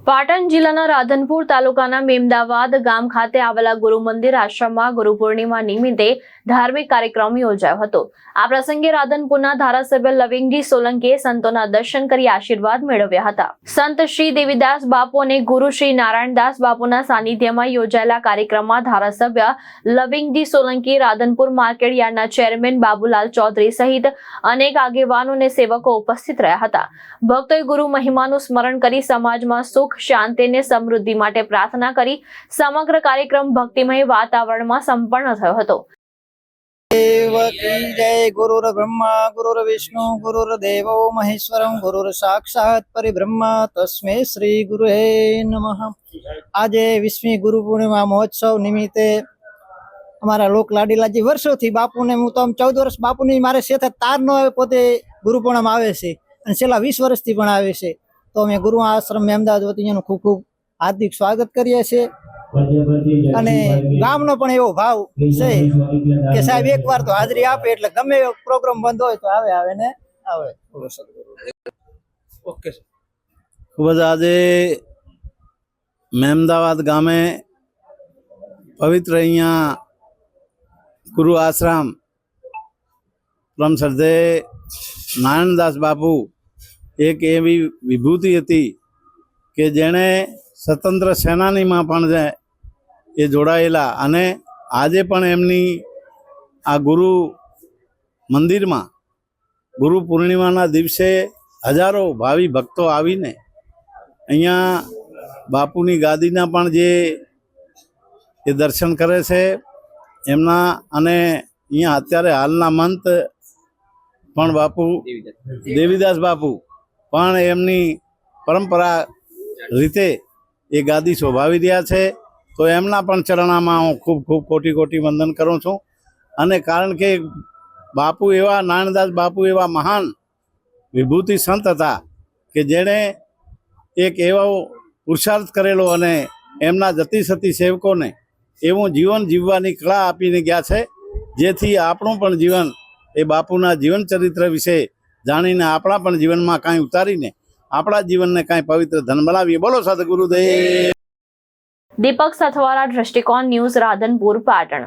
પાટણ જિલ્લાના રાધનપુર તાલુકાના મેમદાવાદ ગામ ખાતે આવેલા ગુરુ મંદિર આશ્રમમાં ગુરુ પૂર્ણિમા નિમિત્તે ધાર્મિક કાર્યક્રમ યોજાયો હતો। આ પ્રસંગે રાધનપુરના ધારાસભ્ય લવિંગજી સોલંકીએ સંતોના દર્શન કરી આશીર્વાદ મેળવ્યા હતા। સંત શ્રી દેવીદાસ બાપુ અને ગુરુ શ્રી નારાયણદાસ બાપુના સાનિધ્યમાં યોજાયેલા કાર્યક્રમમાં ધારાસભ્ય લવિંગજી સોલંકી, રાધનપુર માર્કેટ યાર્ડના ચેરમેન બાબુલાલ ચૌધરી સહિત અનેક આગેવાનો અને સેવકો ઉપસ્થિત રહ્યા હતા। ભક્તોએ ગુરુ મહિમાનું સ્મરણ કરી સમાજમાં સુખ, શાંતિ અને સમૃદ્ધિ માટે પ્રાર્થના કરી સમગ્ર કાર્યક્રમ ભક્તિમય વાતાવરણમાં સંપન્ન થયો હતો। जय गुरुर ब्रह्मा गुरुर विष्णु गुरुर देवो महेश्वरम गुरुर साक्षात परिब्रह्मा तस्मै श्री गुरुहे नमः। आज 20મી गुरु पूर्णिमा महोत्सव निमित्ते अमारा लोक लाडीलाजी वर्षोथी बापूने हूँ तो 14 वर्ष बापूनी मारे सेथे तारनो पोते गुरु पूर्णिमा आवे छे अने छेल्ला 20 वर्षथी पण आवे छे। तो अमे गुरु आश्रम मेमदावाद वतीનું खूब खूब हार्दिक स्वागत करीए छे અને ગામનો પણ એવો ભાવ છે કે સાહેબ એકવાર તો હાજરી આપે એટલે ગમે એવો પ્રોગ્રામ બંધ હોય તો આવે ને આવે। ઓકે ખૂબ જ આજે મેમદાવાદ ગામે પવિત્ર અહીંયા ગુરુ આશ્રમ પરમ શ્રદ્ધેય નારાયણદાસ બાપુ એક એવી વિભૂતિ હતી કે જેણે સ્વતંત્ર સેનાનીમાં પણ એ જોડાયેલા અને આજે પણ એમની આ ગુરુ મંદિરમાં ગુરુ પૂર્ણિમાના દિવસે હજારો ભાવિ ભક્તો આવીને અહીંયા બાપુની ગાદીના પણ જે એ દર્શન કરે છે એમના। અને અહીંયા અત્યારે હાલના મંત પણ બાપુ દેવીદાસ બાપુ પણ એમની પરંપરા રીતે એ ગાદી શોભાવી રહ્યા છે। તો એમના પણ ચરણામાં હું ખૂબ ખૂબ કોટી કોટી વંદન કરું છું। અને કારણ કે બાપુ એવા નારાયણદાસ બાપુ એવા મહાન વિભૂતિ સંત હતા કે જેણે એક એવો પુરુષાર્થ કરેલો અને એમના જતી સતી સેવકોને એવું જીવન જીવવાની કળા આપીને ગયા છે, જેથી આપણું પણ જીવન એ બાપુના જીવન ચરિત્ર વિશે જાણીને આપણા પણ જીવનમાં કાંઈ ઉતારીને આપણા જીવનને કાંઈ પવિત્ર ધન બનાવીએ। બોલો સદગુરુદેવ। દીપક સાથવાળા, દ્રષ્ટિકોણ ન્યૂઝ, રાધનપુર, પાટણ।